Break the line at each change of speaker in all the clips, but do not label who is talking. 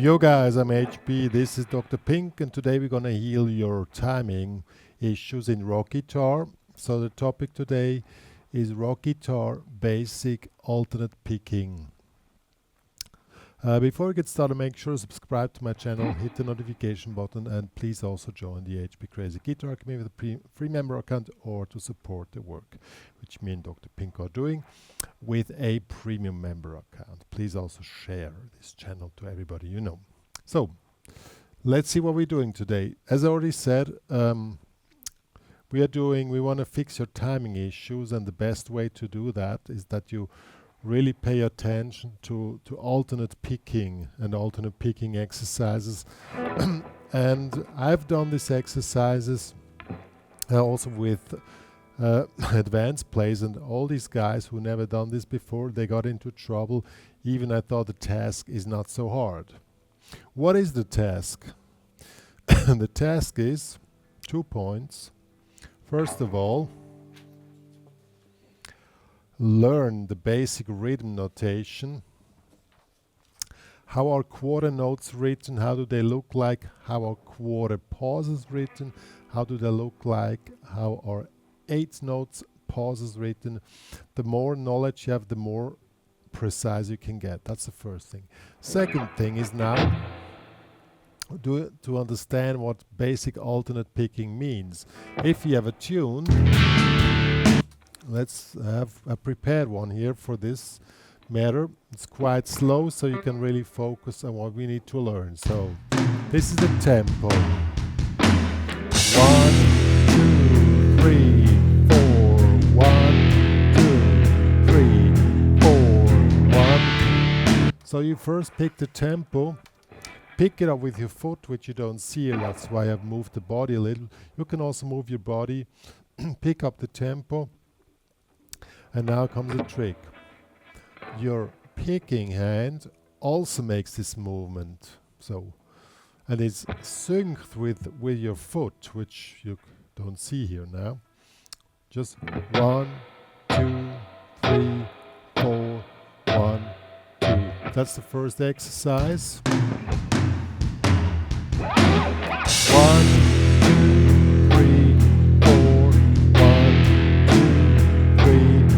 Yo guys, I'm HP, this is Dr. Pink, and today we're gonna heal your timing issues in rock guitar. So the topic today is rock guitar basic alternate picking. Before we get started, make sure to subscribe to my channel, hit the notification button, and please also join the HPCrazy Guitar Academy with a free member account or to support the work which me and Dr. Pink are doing with a premium member account. Please also share this channel to everybody you know. So, let's see what we're doing today. As I already said, we want to fix your timing issues, and the best way to do that is that you really pay attention to alternate picking and alternate picking exercises. And I've done these exercises also with advanced plays, and all these guys who never done this before, they got into trouble. Even I thought the task is not so hard. What is the task? The task is 2 points. First of all, learn the basic rhythm notation. How are quarter notes written? How do they look like? How are quarter pauses written? How do they look like? How are eighth notes pauses written? The more knowledge you have, the more precise you can get. That's the first thing. Second thing is now to understand what basic alternate picking means. If you have a tune, let's have a prepared one here for this matter. It's quite slow, so you can really focus on what we need to learn. So this is the tempo. 1, 2, 3, 4. 1, 2, 3, 4. 1. So you first pick the tempo. Pick it up with your foot, which you don't see here. That's why I've moved the body a little. You can also move your body. Pick up the tempo. And now comes the trick. Your picking hand also makes this movement. So, and it's synced with your foot, which you don't see here now. Just 1, 2, 3, 4, 1, 2. That's the first exercise. 1, 2, 3, 4. 1, 2, 3,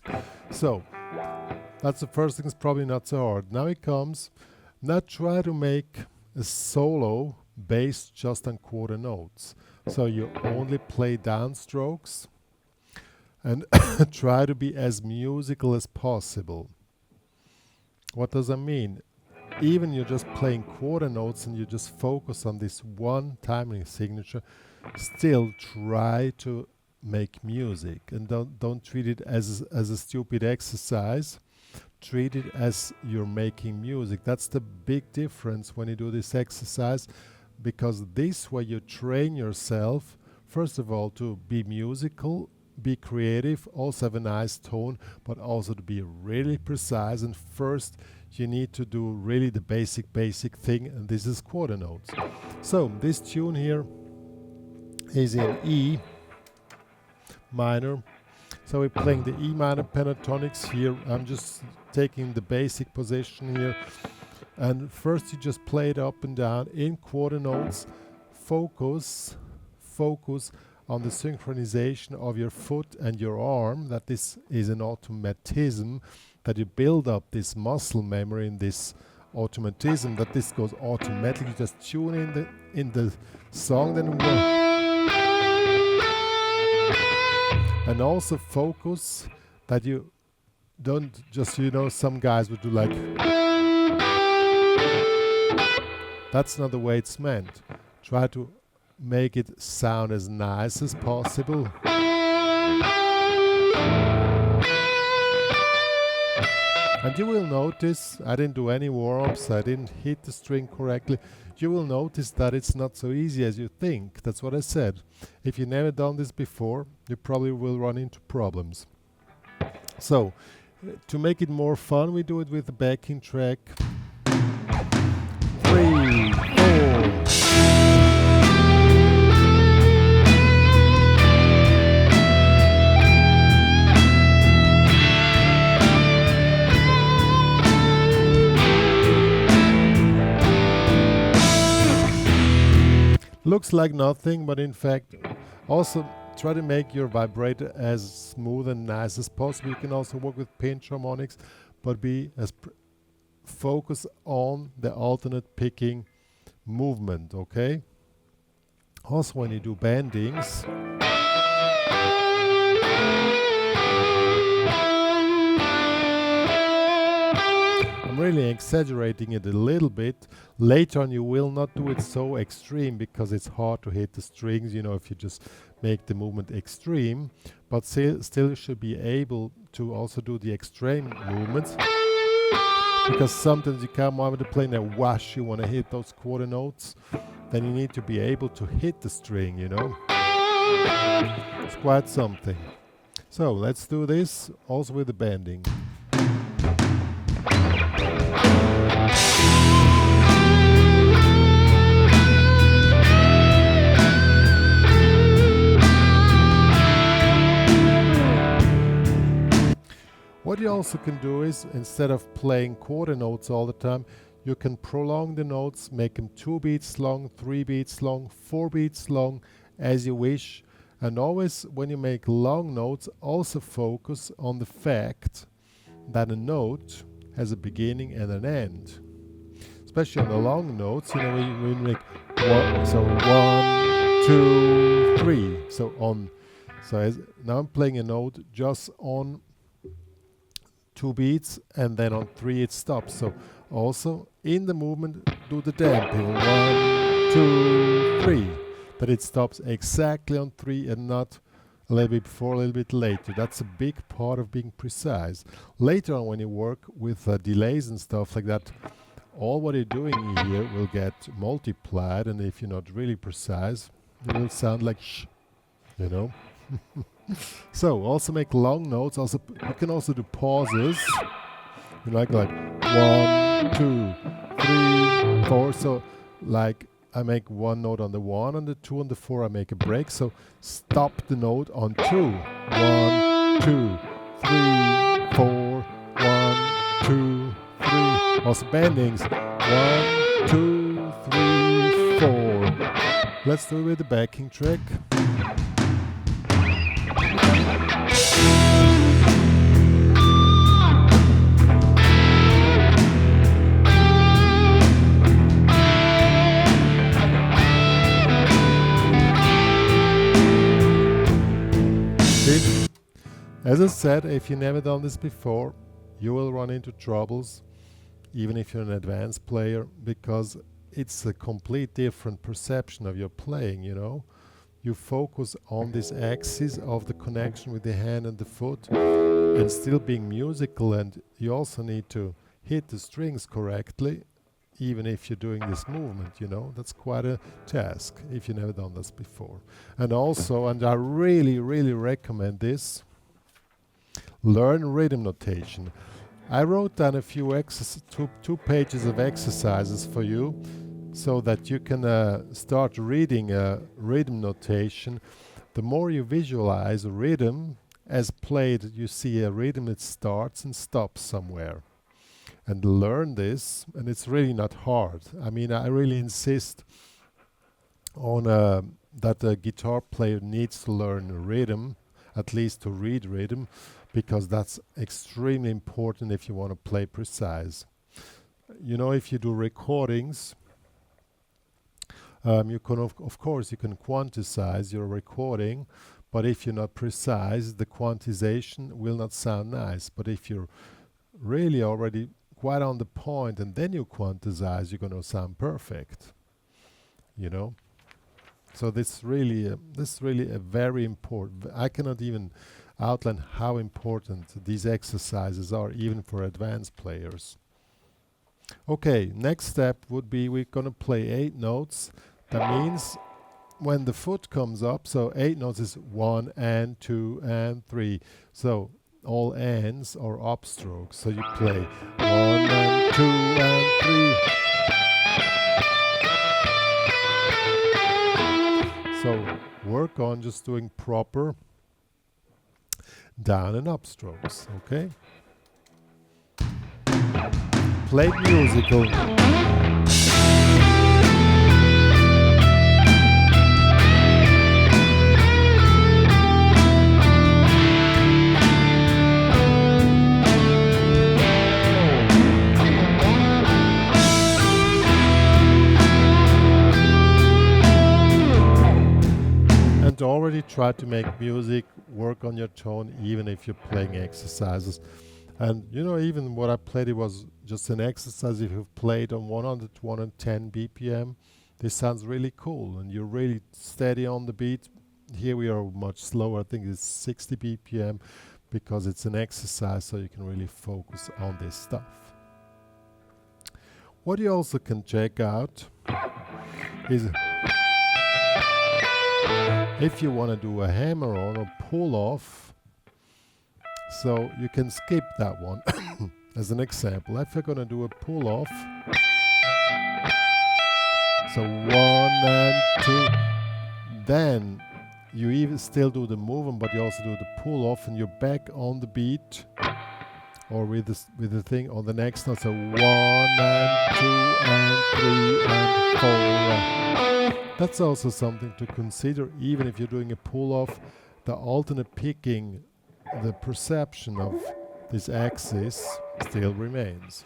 4. So, that's the first thing. It's probably not so hard. Now it comes. Now try to make a solo based just on quarter notes. So you only play downstrokes and try to be as musical as possible. What does that mean? Even you're just playing quarter notes and you just focus on this one timing signature, still try to make music, and don't treat it as a stupid exercise. Treat it as you're making music. That's the big difference when you do this exercise, because this way you train yourself, first of all, to be musical, be creative, also have a nice tone, but also to be really precise. And first you need to do really the basic thing, and this is quarter notes. So this tune here is in E minor. So we're playing the E minor pentatonics here. I'm just taking the basic position here, and first you just play it up and down in quarter notes. Focus on the synchronization of your foot and your arm, that this is an automatism, that you build up this muscle memory in this automatism, that this goes automatically. Just tune in the song, then and also focus that you don't just, some guys would do like, that's not the way it's meant. Try to make it sound as nice as possible. And you will notice, I didn't do any warm-ups, I didn't hit the string correctly. You will notice that it's not so easy as you think. That's what I said. If you've never done this before, you probably will run into problems. So, to make it more fun, we do it with the backing track. 3, 4. looks like nothing, but in fact, also try to make your vibrator as smooth and nice as possible. You can also work with pinch harmonics, but be as focus on the alternate picking movement, okay? Also, when you do bendings, I'm really exaggerating it a little bit. Later on you will not do it so extreme because it's hard to hit the strings, you know, if you just make the movement extreme, but still you should be able to also do the extreme movements, because sometimes you come over to play in a whoosh, you want to hit those quarter notes, then you need to be able to hit the string, you know. It's quite something. So let's do this also with the bending. What you also can do is, instead of playing quarter notes all the time, you can prolong the notes, make them 2 beats long, 3 beats long, 4 beats long, as you wish. And always, when you make long notes, also focus on the fact that a note has a beginning and an end. Especially on the long notes, you know, when you make one, so 1, 2, 3. Now I'm playing a note just on 2 beats, and then on 3 it stops. So also in the movement do the damping, 1, 2, 3, that it stops exactly on 3 and not a little bit before, a little bit later. That's a big part of being precise. Later on, when you work with delays and stuff like that, all what you're doing here will get multiplied, and if you're not really precise, it will sound like shh, you know. So also make long notes. Also, you can also do pauses. You like 1, 2, 3, 4. So like I make one note on the 1, on the 2, on the 4. I make a break. So stop the note on 2. 1, 2, 3, 4. 1, 2, 3. Also bendings. 1, 2, 3, 4. Let's do it with the backing track. As I said, if you've never done this before, you will run into troubles, even if you're an advanced player, because it's a complete different perception of your playing, you know. You focus on this axis of the connection with the hand and the foot, and still being musical, and you also need to hit the strings correctly, even if you're doing this movement, you know. That's quite a task if you've never done this before. And also, and I really, really recommend this, learn rhythm notation. I wrote down a few two pages of exercises for you, so that you can start reading rhythm notation. The more you visualize a rhythm as played, you see a rhythm that starts and stops somewhere. And learn this, and it's really not hard. I mean, I really insist on that a guitar player needs to learn rhythm, at least to read rhythm, because that's extremely important if you want to play precise. You know, if you do recordings, you can of course you can quantize your recording, but if you're not precise, the quantization will not sound nice. But if you're really already quite on the point and then you quantize, you're going to sound perfect, you know. So this really a very important. I cannot even outline how important these exercises are, even for advanced players. Okay, next step would be we're going to play 8 notes. That means when the foot comes up, so 8 notes is 1 and 2 and 3. So all ands are upstrokes. So you play 1 and 2 and 3. So work on just doing proper down and up strokes, okay? Play musical. already tried to make music, work on your tone, even if you're playing exercises. And you know, even what I played, it was just an exercise. If you've played on 100 to 110 BPM, this sounds really cool, and you're really steady on the beat. Here we are much slower. I think it's 60 BPM because it's an exercise, so you can really focus on this stuff. What you also can check out is if you want to do a hammer on or pull off, so you can skip that one. As an example, if you're going to do a pull off, so 1 and 2, then you even still do the movement, but you also do the pull off, and you're back on the beat, or with the thing on the next note. So 1 and 2 and 3 and 4. That's also something to consider. Even if you're doing a pull off, the alternate picking, the perception of this axis still remains.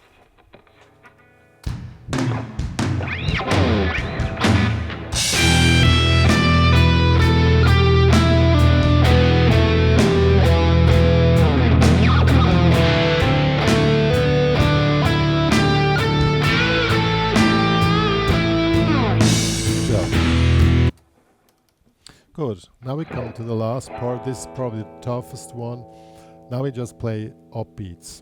Good. Now we come to the last part. This is probably the toughest one. Now we just play upbeats.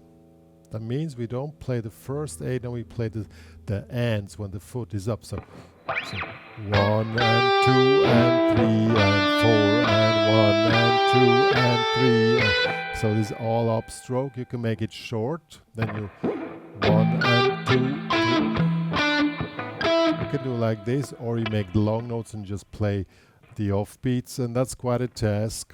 That means we don't play the first 8, and we play the ands when the foot is up. So 1 and 2 and 3 and 4 and 1 and 2 and 3. So this is all upstroke. You can make it short. Then you 1 and 2. You can do like this, or you make the long notes and just play the offbeats, and that's quite a task.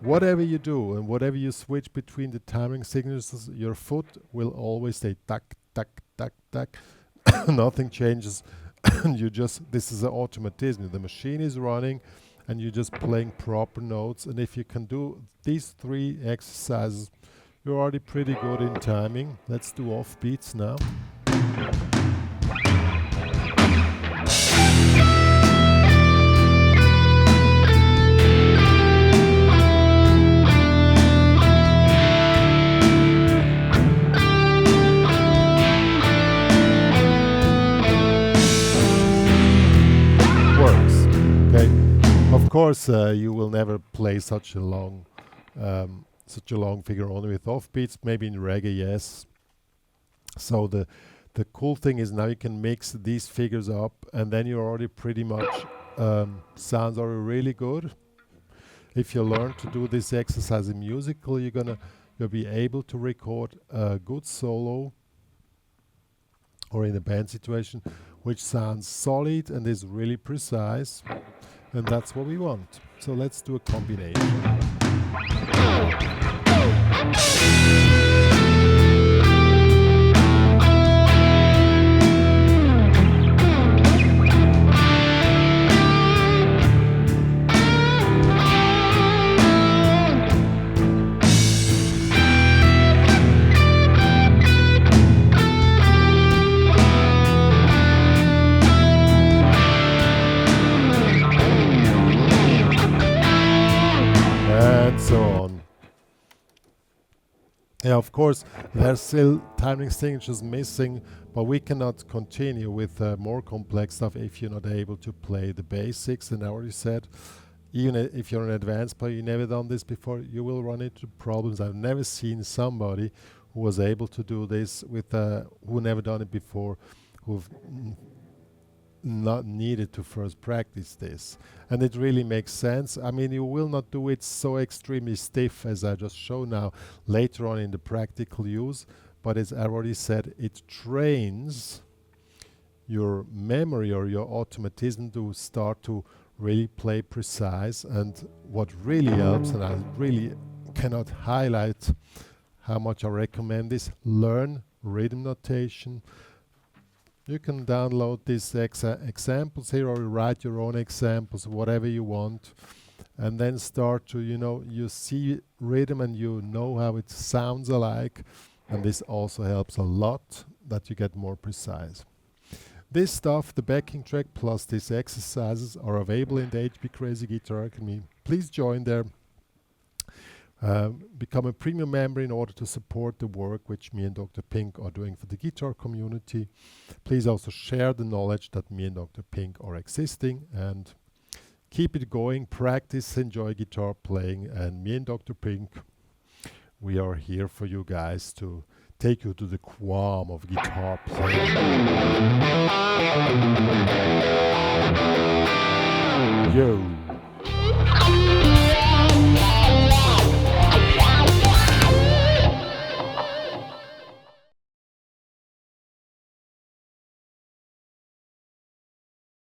Whatever you do and whatever you switch between the timing signatures, your foot will always say tack, tack, tack, tack. Nothing changes. You just, this is an automatism. The machine is running and you're just playing proper notes. And if you can do these 3 exercises, you're already pretty good in timing. Let's do offbeats now. Of course, you will never play such a long figure only with offbeats. Maybe in reggae, yes. So the cool thing is now you can mix these figures up, and then you're already pretty much sounds are really good. If you learn to do this exercise in musical, you'll be able to record a good solo, or in a band situation, which sounds solid and is really precise. And that's what we want. So let's do a combination. Yeah, of course, there's still timing signatures missing, but we cannot continue with more complex stuff if you're not able to play the basics. And I already said, even if you're an advanced player, you've never done this before, you will run into problems. I've never seen somebody who was able to do this with who never done it before, who've not needed to first practice this. And it really makes sense. I mean, you will not do it so extremely stiff as I just showed now later on in the practical use, but as I already said, it trains your memory or your automatism to start to really play precise. And what really helps, and I really cannot highlight how much I recommend this, learn rhythm notation. You can download these examples here, or write your own examples, whatever you want, and then start to, you see rhythm and you know how it sounds alike, and this also helps a lot that you get more precise. This stuff, the backing track plus these exercises, are available in the HPCrazy Guitar Academy. Please join there. Become a premium member in order to support the work which me and Dr. Pink are doing for the guitar community. Please also share the knowledge that me and Dr. Pink are existing, and keep it going, practice, enjoy guitar playing, and me and Dr. Pink, we are here for you guys to take you to the qualm of guitar playing. Yo!